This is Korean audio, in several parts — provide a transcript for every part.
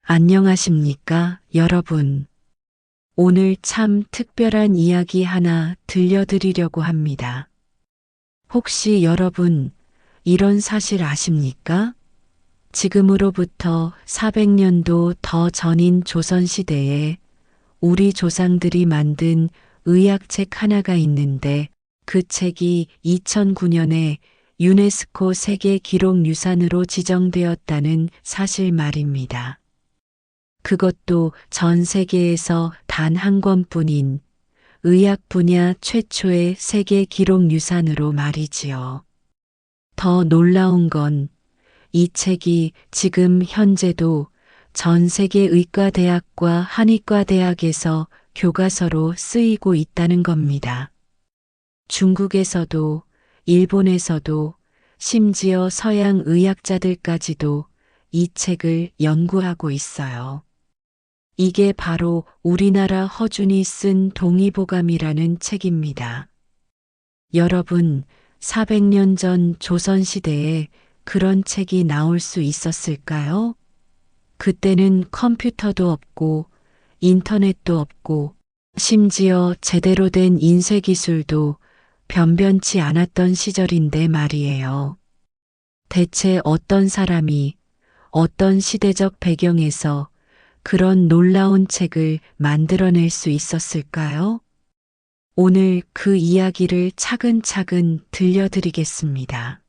안녕하십니까, 여러분. 오늘 참 특별한 이야기 하나 들려드리려고 합니다. 혹시 여러분, 이런 사실 아십니까? 지금으로부터 400년도 더 전인 조선시대에 우리 조상들이 만든 의학책 하나가 있는데 그 책이 2009년에 유네스코 세계기록유산으로 지정되었다는 사실 말입니다. 그것도 전 세계에서 단 한 권뿐인 의학 분야 최초의 세계 기록 유산으로 말이지요. 더 놀라운 건 이 책이 지금 현재도 전 세계 의과대학과 한의과대학에서 교과서로 쓰이고 있다는 겁니다. 중국에서도 일본에서도 심지어 서양 의학자들까지도 이 책을 연구하고 있어요. 이게 바로 우리나라 허준이 쓴 동의보감이라는 책입니다. 여러분, 400년 전 조선시대에 그런 책이 나올 수 있었을까요? 그때는 컴퓨터도 없고 인터넷도 없고 심지어 제대로 된 인쇄기술도 변변치 않았던 시절인데 말이에요. 대체 어떤 사람이 어떤 시대적 배경에서 그런 놀라운 책을 만들어낼 수 있었을까요? 오늘 그 이야기를 차근차근 들려드리겠습니다.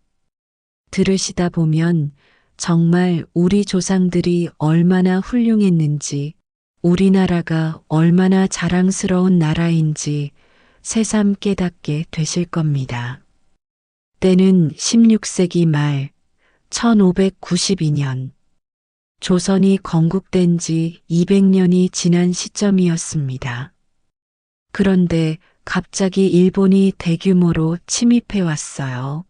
들으시다 보면 정말 우리 조상들이 얼마나 훌륭했는지, 우리나라가 얼마나 자랑스러운 나라인지 새삼 깨닫게 되실 겁니다. 때는 16세기 말 1592년 조선이 건국된 지 200년이 지난 시점이었습니다. 그런데 갑자기 일본이 대규모로 침입해 왔어요.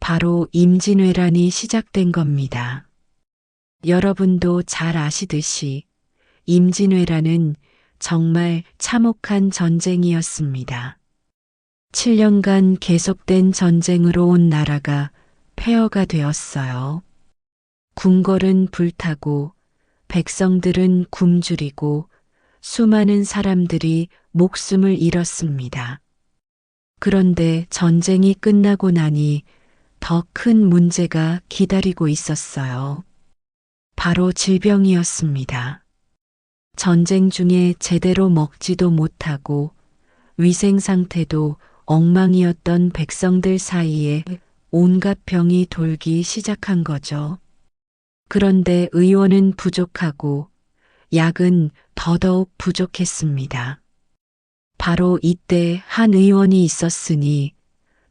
바로 임진왜란이 시작된 겁니다. 여러분도 잘 아시듯이 임진왜란은 정말 참혹한 전쟁이었습니다. 7년간 계속된 전쟁으로 온 나라가 폐허가 되었어요. 궁궐은 불타고 백성들은 굶주리고 수많은 사람들이 목숨을 잃었습니다. 그런데 전쟁이 끝나고 나니 더 큰 문제가 기다리고 있었어요. 바로 질병이었습니다. 전쟁 중에 제대로 먹지도 못하고 위생 상태도 엉망이었던 백성들 사이에 온갖 병이 돌기 시작한 거죠. 그런데 의원은 부족하고 약은 더더욱 부족했습니다. 바로 이때 한 의원이 있었으니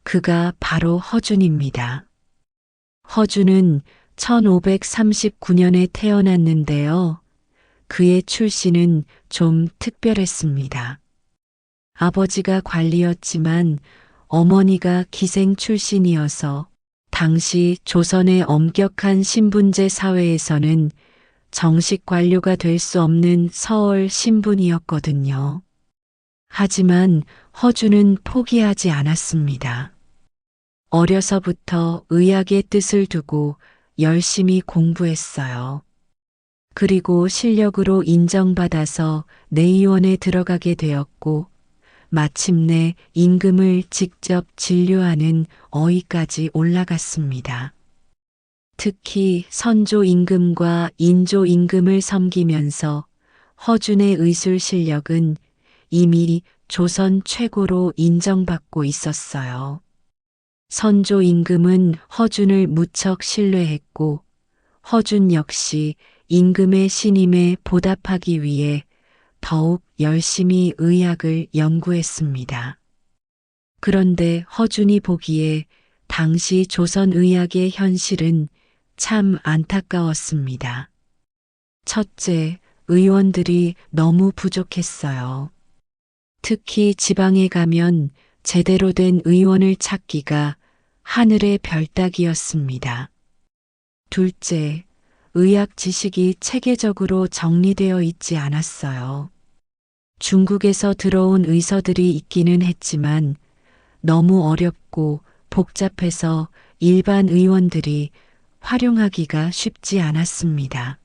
그가 바로 허준입니다. 허준은 1539년에 태어났는데요. 그의 출신은 좀 특별했습니다. 아버지가 관리였지만 어머니가 기생 출신이어서 당시 조선의 엄격한 신분제 사회에서는 정식 관료가 될 수 없는 서얼 신분이었거든요. 하지만 허준은 포기하지 않았습니다. 어려서부터 의학의 뜻을 두고 열심히 공부했어요. 그리고 실력으로 인정받아서 내의원에 들어가게 되었고 마침내 임금을 직접 진료하는 어위까지 올라갔습니다. 특히 선조 임금과 인조 임금을 섬기면서 허준의 의술 실력은 이미 조선 최고로 인정받고 있었어요. 선조 임금은 허준을 무척 신뢰했고 허준 역시 임금의 신임에 보답하기 위해 더욱 열심히 의학을 연구했습니다. 그런데 허준이 보기에 당시 조선 의학의 현실은 참 안타까웠습니다. 첫째, 의원들이 너무 부족했어요. 특히 지방에 가면 제대로 된 의원을 찾기가 하늘의 별 따기였습니다. 둘째, 의학 지식이 체계적으로 정리되어 있지 않았어요. 중국에서 들어온 의서들이 있기는 했지만 너무 어렵고 복잡해서 일반 의원들이 활용하기가 쉽지 않았습니다.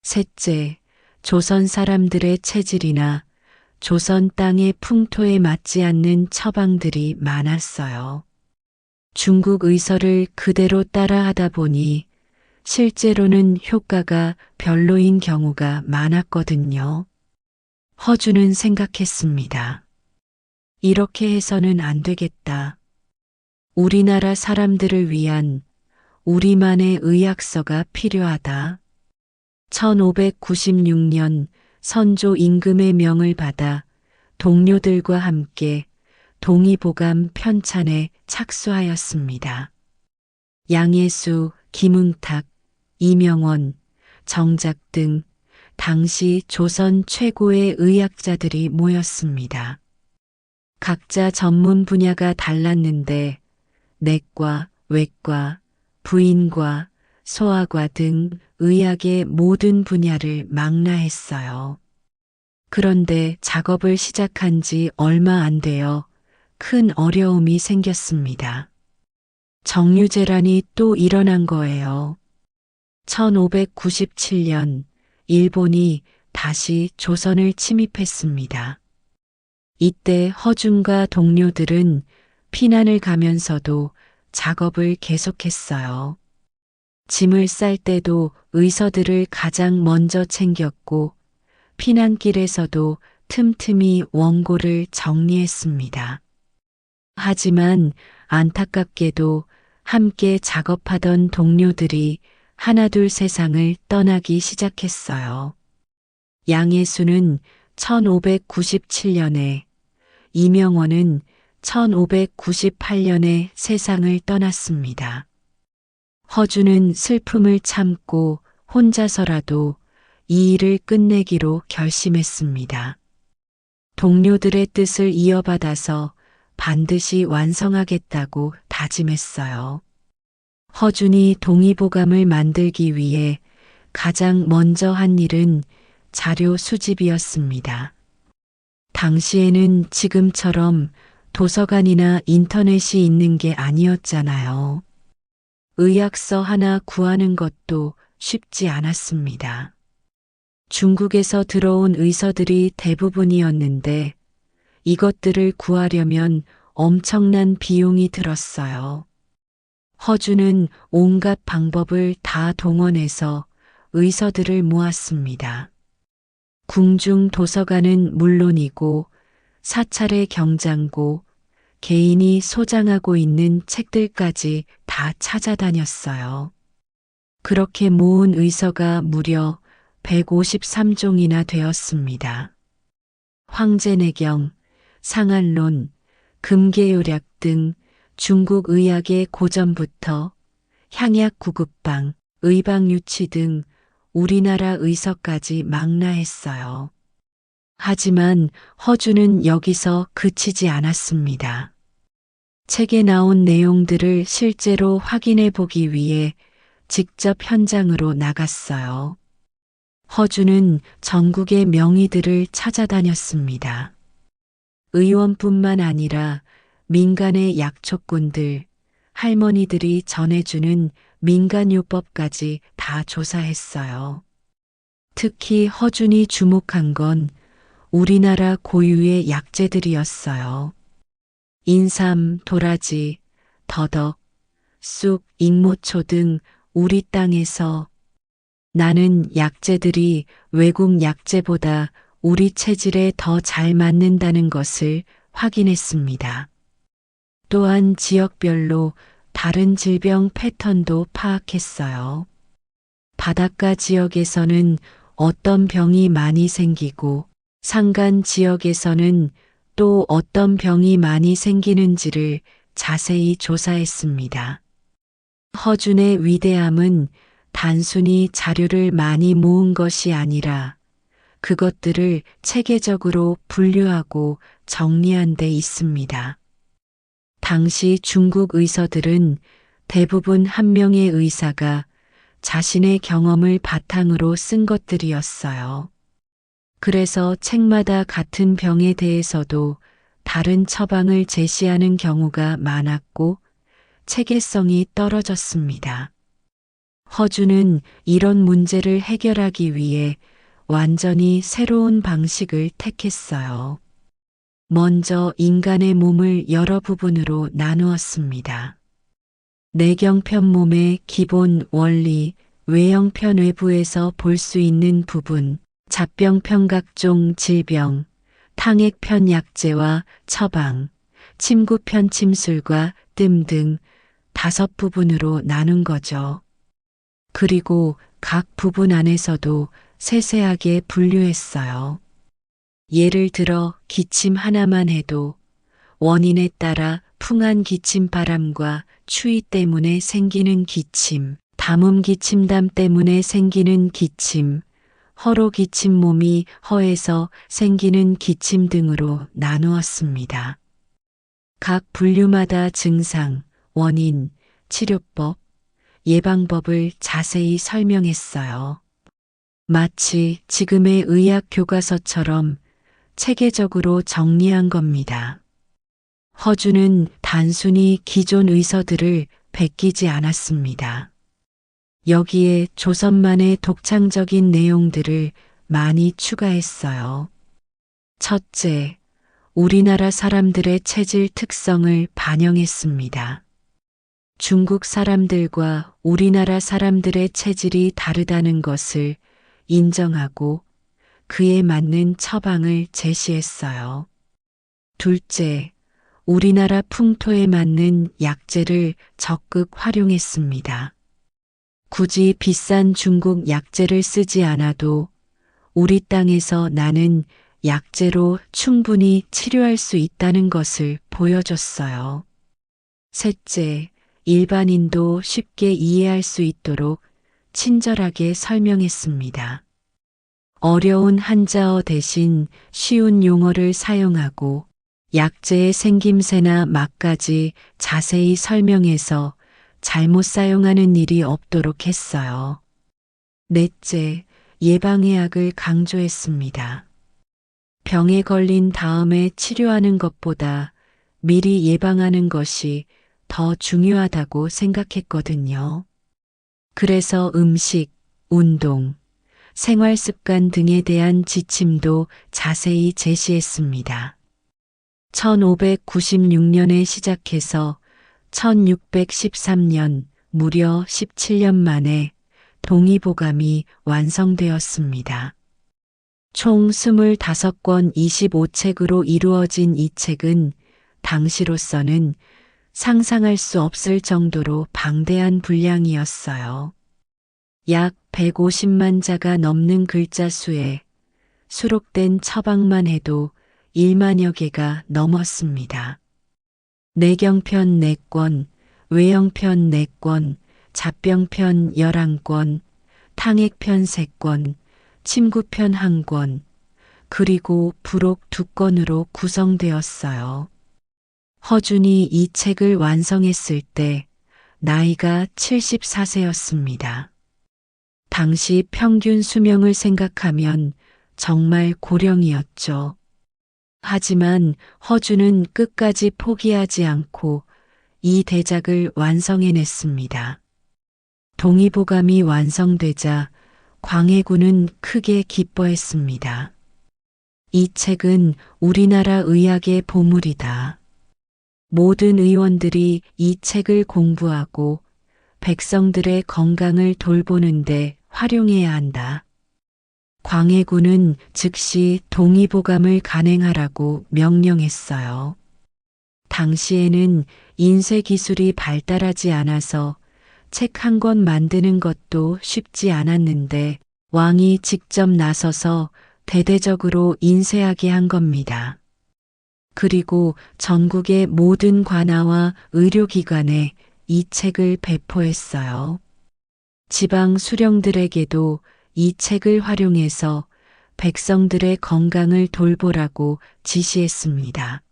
셋째, 조선 사람들의 체질이나 조선 땅의 풍토에 맞지 않는 처방들이 많았어요. 중국 의서를 그대로 따라하다 보니 실제로는 효과가 별로인 경우가 많았거든요. 허준은 생각했습니다. 이렇게 해서는 안 되겠다. 우리나라 사람들을 위한 우리만의 의학서가 필요하다. 1596년 선조 임금의 명을 받아 동료들과 함께 동의보감 편찬에 착수하였습니다. 양예수, 김응탁, 이명원, 정작 등 당시 조선 최고의 의학자들이 모였습니다. 각자 전문 분야가 달랐는데 내과, 외과, 부인과, 소아과 등 의학의 모든 분야를 망라했어요. 그런데 작업을 시작한 지 얼마 안 되어 큰 어려움이 생겼습니다. 정유재란이 또 일어난 거예요. 1597년 일본이 다시 조선을 침입했습니다. 이때 허준과 동료들은 피난을 가면서도 작업을 계속했어요. 짐을 쌀 때도 의서들을 가장 먼저 챙겼고 피난길에서도 틈틈이 원고를 정리했습니다. 하지만 안타깝게도 함께 작업하던 동료들이 하나둘 세상을 떠나기 시작했어요. 양예수는 1597년에, 이명원은 1598년에 세상을 떠났습니다. 허준은 슬픔을 참고 혼자서라도 이 일을 끝내기로 결심했습니다. 동료들의 뜻을 이어받아서 반드시 완성하겠다고 다짐했어요. 허준이 동의보감을 만들기 위해 가장 먼저 한 일은 자료 수집이었습니다. 당시에는 지금처럼 도서관이나 인터넷이 있는 게 아니었잖아요. 의학서 하나 구하는 것도 쉽지 않았습니다. 중국에서 들어온 의서들이 대부분이었는데 이것들을 구하려면 엄청난 비용이 들었어요. 허준은 온갖 방법을 다 동원해서 의서들을 모았습니다. 궁중 도서관은 물론이고 사찰의 경장고, 개인이 소장하고 있는 책들까지 다 찾아다녔어요. 그렇게 모은 의서가 무려 153종이나 되었습니다. 황제내경, 상한론, 금계요략 등 중국 의학의 고전부터 향약 구급방, 의방유치 등 우리나라 의서까지 망라했어요. 하지만 허준은 여기서 그치지 않았습니다. 책에 나온 내용들을 실제로 확인해 보기 위해 직접 현장으로 나갔어요. 허준은 전국의 명의들을 찾아다녔습니다. 의원뿐만 아니라 민간의 약초꾼들, 할머니들이 전해주는 민간요법까지 다 조사했어요. 특히 허준이 주목한 건 우리나라 고유의 약재들이었어요. 인삼, 도라지, 더덕, 쑥, 익모초 등 우리 땅에서 나는 약재들이 외국 약재보다 우리 체질에 더 잘 맞는다는 것을 확인했습니다. 또한 지역별로 다른 질병 패턴도 파악했어요. 바닷가 지역에서는 어떤 병이 많이 생기고 산간 지역에서는 또 어떤 병이 많이 생기는지를 자세히 조사했습니다. 허준의 위대함은 단순히 자료를 많이 모은 것이 아니라 그것들을 체계적으로 분류하고 정리한 데 있습니다. 당시 중국 의서들은 대부분 한 명의 의사가 자신의 경험을 바탕으로 쓴 것들이었어요. 그래서 책마다 같은 병에 대해서도 다른 처방을 제시하는 경우가 많았고 체계성이 떨어졌습니다. 허주는 이런 문제를 해결하기 위해 완전히 새로운 방식을 택했어요. 먼저 인간의 몸을 여러 부분으로 나누었습니다. 내경편 몸의 기본 원리, 외형편 외부에서 볼 수 있는 부분, 잡병편 각종 질병, 탕액편 약재와 처방, 침구편 침술과 뜸 등 5부분으로 나눈 거죠. 그리고 각 부분 안에서도 세세하게 분류했어요. 예를 들어 기침 하나만 해도 원인에 따라 풍한 기침바람과 추위 때문에 생기는 기침, 담음 기침담 때문에 생기는 기침, 허로 기침 몸이 허에서 생기는 기침 등으로 나누었습니다. 각 분류마다 증상, 원인, 치료법, 예방법을 자세히 설명했어요. 마치 지금의 의학 교과서처럼 체계적으로 정리한 겁니다. 허주는 단순히 기존 의서들을 베끼지 않았습니다. 여기에 조선만의 독창적인 내용들을 많이 추가했어요. 첫째, 우리나라 사람들의 체질 특성을 반영했습니다. 중국 사람들과 우리나라 사람들의 체질이 다르다는 것을 인정하고 그에 맞는 처방을 제시했어요. 둘째, 우리나라 풍토에 맞는 약재를 적극 활용했습니다. 굳이 비싼 중국 약재를 쓰지 않아도 우리 땅에서 나는 약재로 충분히 치료할 수 있다는 것을 보여줬어요. 셋째, 일반인도 쉽게 이해할 수 있도록 친절하게 설명했습니다. 어려운 한자어 대신 쉬운 용어를 사용하고 약재의 생김새나 맛까지 자세히 설명해서 잘못 사용하는 일이 없도록 했어요. 넷째, 예방의학을 강조했습니다. 병에 걸린 다음에 치료하는 것보다 미리 예방하는 것이 더 중요하다고 생각했거든요. 그래서 음식, 운동, 생활 습관 등에 대한 지침도 자세히 제시했습니다. 1596년에 시작해서 1613년 무려 17년 만에 동의보감이 완성되었습니다. 총 25권 25책으로 이루어진 이 책은 당시로서는 상상할 수 없을 정도로 방대한 분량이었어요. 약 150만 자가 넘는 글자 수에 수록된 처방만 해도 1만여 개가 넘었습니다. 내경편 4권, 외형편 4권, 잡병편 11권, 탕액편 3권, 침구편 1권, 그리고 부록 2권으로 구성되었어요. 허준이 이 책을 완성했을 때 나이가 74세였습니다. 당시 평균 수명을 생각하면 정말 고령이었죠. 하지만 허준은 끝까지 포기하지 않고 이 대작을 완성해냈습니다. 동의보감이 완성되자 광해군은 크게 기뻐했습니다. 이 책은 우리나라 의학의 보물이다. 모든 의원들이 이 책을 공부하고 백성들의 건강을 돌보는데 활용해야 한다. 광해군은 즉시 동의보감을 간행하라고 명령했어요. 당시에는 인쇄 기술이 발달하지 않아서 책 한 권 만드는 것도 쉽지 않았는데 왕이 직접 나서서 대대적으로 인쇄하게 한 겁니다. 그리고 전국의 모든 관아와 의료기관에 이 책을 배포했어요. 지방 수령들에게도 이 책을 활용해서 백성들의 건강을 돌보라고 지시했습니다.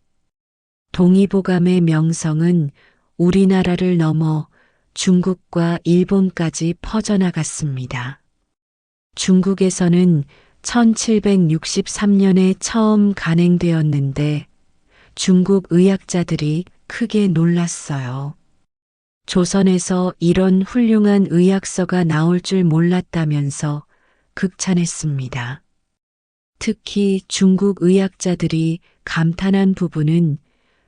동의보감의 명성은 우리나라를 넘어 중국과 일본까지 퍼져나갔습니다. 중국에서는 1763년에 처음 간행되었는데 중국 의학자들이 크게 놀랐어요. 조선에서 이런 훌륭한 의학서가 나올 줄 몰랐다면서 극찬했습니다. 특히 중국 의학자들이 감탄한 부분은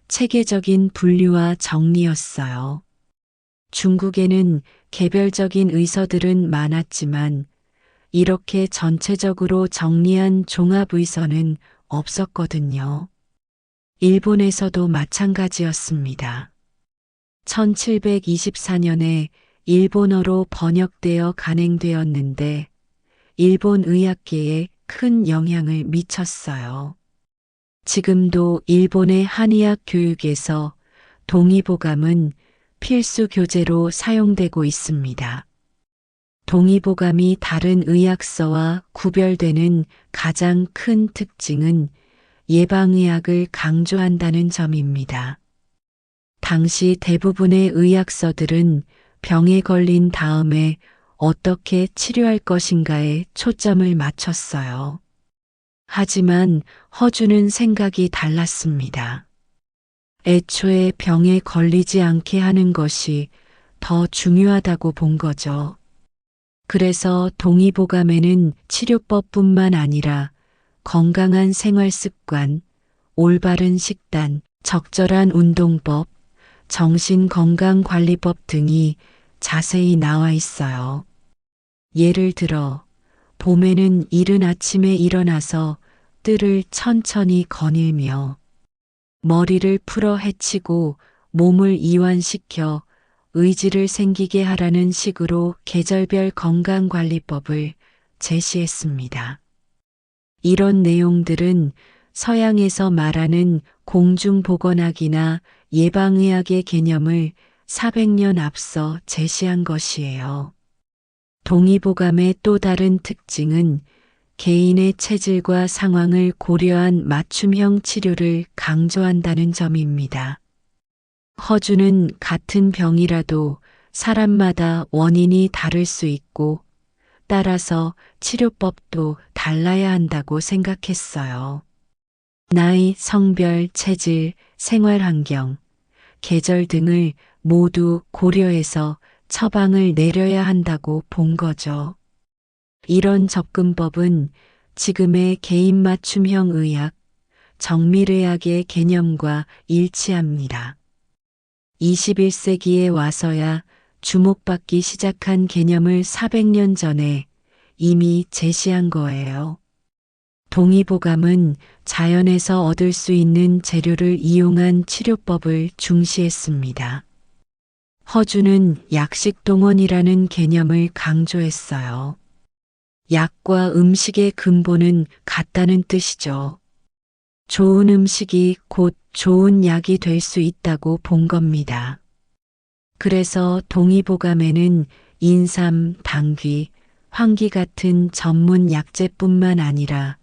체계적인 분류와 정리였어요. 중국에는 개별적인 의서들은 많았지만 이렇게 전체적으로 정리한 종합의서는 없었거든요. 일본에서도 마찬가지였습니다. 1724년에 일본어로 번역되어 간행되었는데 일본 의학계에 큰 영향을 미쳤어요. 지금도 일본의 한의학 교육에서 동의보감은 필수 교재로 사용되고 있습니다. 동의보감이 다른 의학서와 구별되는 가장 큰 특징은 예방의학을 강조한다는 점입니다. 당시 대부분의 의학서들은 병에 걸린 다음에 어떻게 치료할 것인가에 초점을 맞췄어요. 하지만 허준은 생각이 달랐습니다. 애초에 병에 걸리지 않게 하는 것이 더 중요하다고 본 거죠. 그래서 동의보감에는 치료법뿐만 아니라 건강한 생활 습관, 올바른 식단, 적절한 운동법, 정신건강관리법 등이 자세히 나와 있어요. 예를 들어, 봄에는 이른 아침에 일어나서 뜰을 천천히 거닐며 머리를 풀어 헤치고 몸을 이완시켜 의지를 생기게 하라는 식으로 계절별 건강관리법을 제시했습니다. 이런 내용들은 서양에서 말하는 공중보건학이나 예방의학의 개념을 400년 앞서 제시한 것이에요. 동의보감의 또 다른 특징은 개인의 체질과 상황을 고려한 맞춤형 치료를 강조한다는 점입니다. 허준은 같은 병이라도 사람마다 원인이 다를 수 있고 따라서 치료법도 달라야 한다고 생각했어요. 나이, 성별, 체질, 생활환경, 계절 등을 모두 고려해서 처방을 내려야 한다고 본 거죠. 이런 접근법은 지금의 개인 맞춤형 의학, 정밀의학의 개념과 일치합니다. 21세기에 와서야 주목받기 시작한 개념을 400년 전에 이미 제시한 거예요. 동의보감은 자연에서 얻을 수 있는 재료를 이용한 치료법을 중시했습니다. 허준은 약식동원이라는 개념을 강조했어요. 약과 음식의 근본은 같다는 뜻이죠. 좋은 음식이 곧 좋은 약이 될 수 있다고 본 겁니다. 그래서 동의보감에는 인삼, 당귀, 황기 같은 전문 약재뿐만 아니라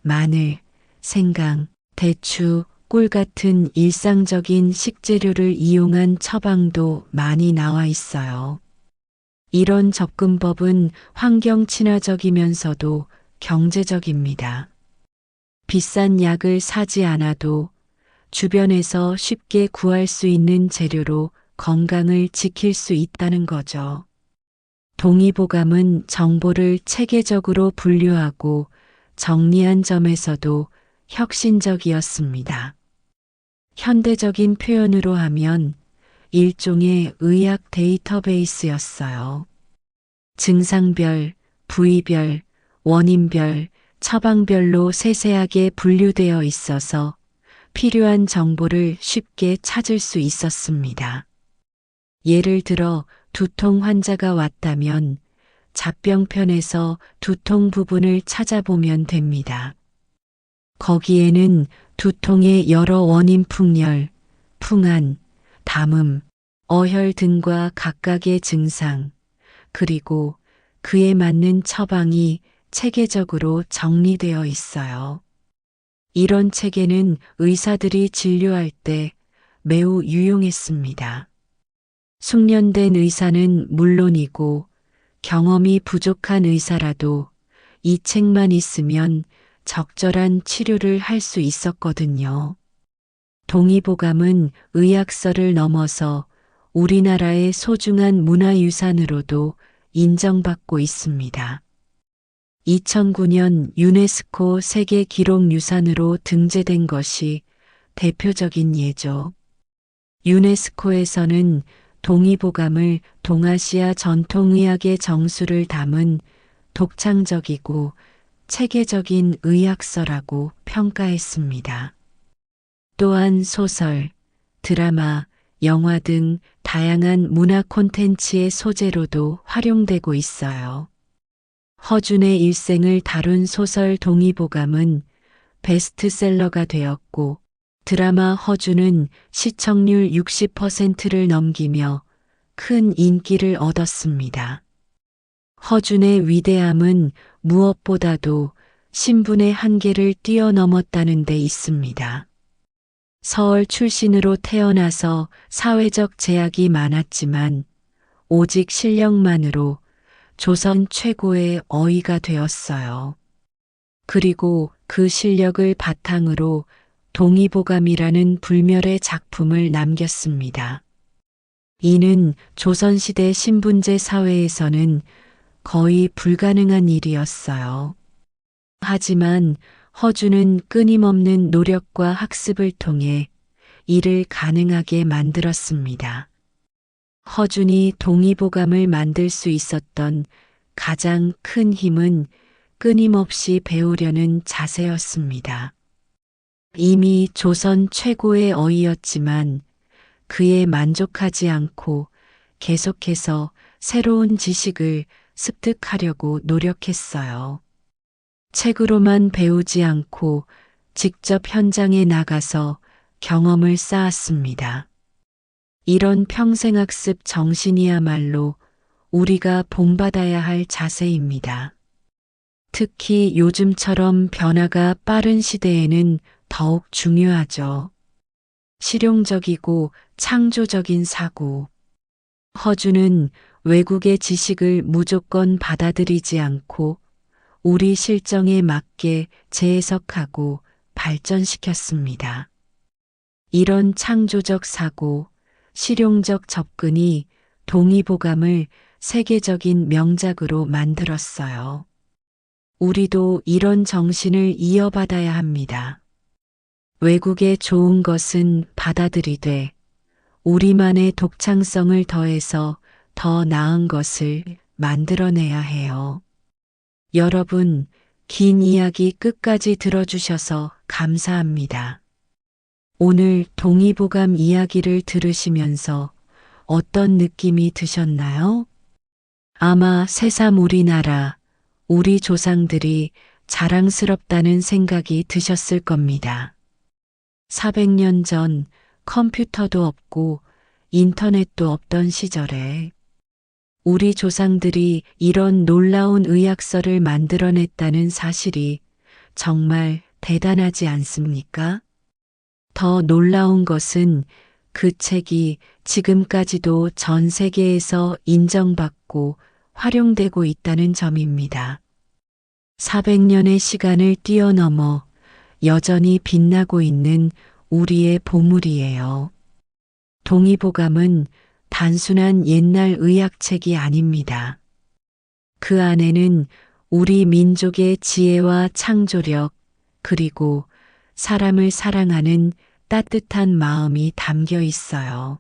마늘, 생강, 대추, 꿀 같은 일상적인 식재료를 이용한 처방도 많이 나와 있어요. 이런 접근법은 환경 친화적이면서도 경제적입니다. 비싼 약을 사지 않아도 주변에서 쉽게 구할 수 있는 재료로 건강을 지킬 수 있다는 거죠. 동의보감은 정보를 체계적으로 분류하고 정리한 점에서도 혁신적이었습니다. 현대적인 표현으로 하면 일종의 의학 데이터베이스였어요. 증상별, 부위별, 원인별, 처방별로 세세하게 분류되어 있어서 필요한 정보를 쉽게 찾을 수 있었습니다. 예를 들어 두통 환자가 왔다면 잡병편에서 두통 부분을 찾아보면 됩니다. 거기에는 두통의 여러 원인 풍열, 풍한, 담음, 어혈 등과 각각의 증상, 그리고 그에 맞는 처방이 체계적으로 정리되어 있어요. 이런 체계는 의사들이 진료할 때 매우 유용했습니다. 숙련된 의사는 물론이고 경험이 부족한 의사라도 이 책만 있으면 적절한 치료를 할 수 있었거든요. 동의보감은 의학서를 넘어서 우리나라의 소중한 문화유산으로도 인정받고 있습니다. 2009년 유네스코 세계기록유산으로 등재된 것이 대표적인 예죠. 유네스코에서는 동의보감을 동아시아 전통의학의 정수를 담은 독창적이고 체계적인 의학서라고 평가했습니다. 또한 소설, 드라마, 영화 등 다양한 문화 콘텐츠의 소재로도 활용되고 있어요. 허준의 일생을 다룬 소설 동의보감은 베스트셀러가 되었고 드라마 허준은 시청률 60%를 넘기며 큰 인기를 얻었습니다. 허준의 위대함은 무엇보다도 신분의 한계를 뛰어넘었다는 데 있습니다. 서울 출신으로 태어나서 사회적 제약이 많았지만 오직 실력만으로 조선 최고의 어이가 되었어요. 그리고 그 실력을 바탕으로 동의보감이라는 불멸의 작품을 남겼습니다. 이는 조선시대 신분제 사회에서는 거의 불가능한 일이었어요. 하지만 허준은 끊임없는 노력과 학습을 통해 이를 가능하게 만들었습니다. 허준이 동의보감을 만들 수 있었던 가장 큰 힘은 끊임없이 배우려는 자세였습니다. 이미 조선 최고의 어이였지만 그에 만족하지 않고 계속해서 새로운 지식을 습득하려고 노력했어요. 책으로만 배우지 않고 직접 현장에 나가서 경험을 쌓았습니다. 이런 평생학습 정신이야말로 우리가 본받아야 할 자세입니다. 특히 요즘처럼 변화가 빠른 시대에는 더욱 중요하죠. 실용적이고 창조적인 사고. 허준은 외국의 지식을 무조건 받아들이지 않고 우리 실정에 맞게 재해석하고 발전시켰습니다. 이런 창조적 사고, 실용적 접근이 동의보감을 세계적인 명작으로 만들었어요. 우리도 이런 정신을 이어받아야 합니다. 외국의 좋은 것은 받아들이되 우리만의 독창성을 더해서 더 나은 것을 만들어내야 해요. 여러분, 긴 이야기 끝까지 들어주셔서 감사합니다. 오늘 동의보감 이야기를 들으시면서 어떤 느낌이 드셨나요? 아마 새삼 우리나라, 우리 조상들이 자랑스럽다는 생각이 드셨을 겁니다. 400년 전 컴퓨터도 없고 인터넷도 없던 시절에 우리 조상들이 이런 놀라운 의학서를 만들어냈다는 사실이 정말 대단하지 않습니까? 더 놀라운 것은 그 책이 지금까지도 전 세계에서 인정받고 활용되고 있다는 점입니다. 400년의 시간을 뛰어넘어 여전히 빛나고 있는 우리의 보물이에요. 동의보감은 단순한 옛날 의학책이 아닙니다. 그 안에는 우리 민족의 지혜와 창조력, 그리고 사람을 사랑하는 따뜻한 마음이 담겨 있어요.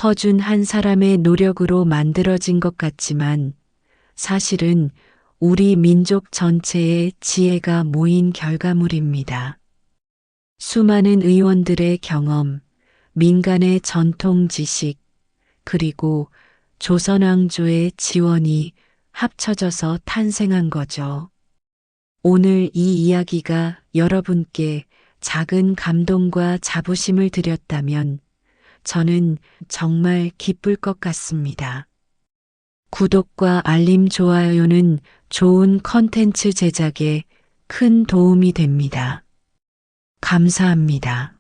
허준 한 사람의 노력으로 만들어진 것 같지만 사실은 우리 민족 전체의 지혜가 모인 결과물입니다. 수많은 의원들의 경험, 민간의 전통 지식, 그리고 조선왕조의 지원이 합쳐져서 탄생한 거죠. 오늘 이 이야기가 여러분께 작은 감동과 자부심을 드렸다면 저는 정말 기쁠 것 같습니다. 구독과 알림 좋아요는 좋은 컨텐츠 제작에 큰 도움이 됩니다. 감사합니다.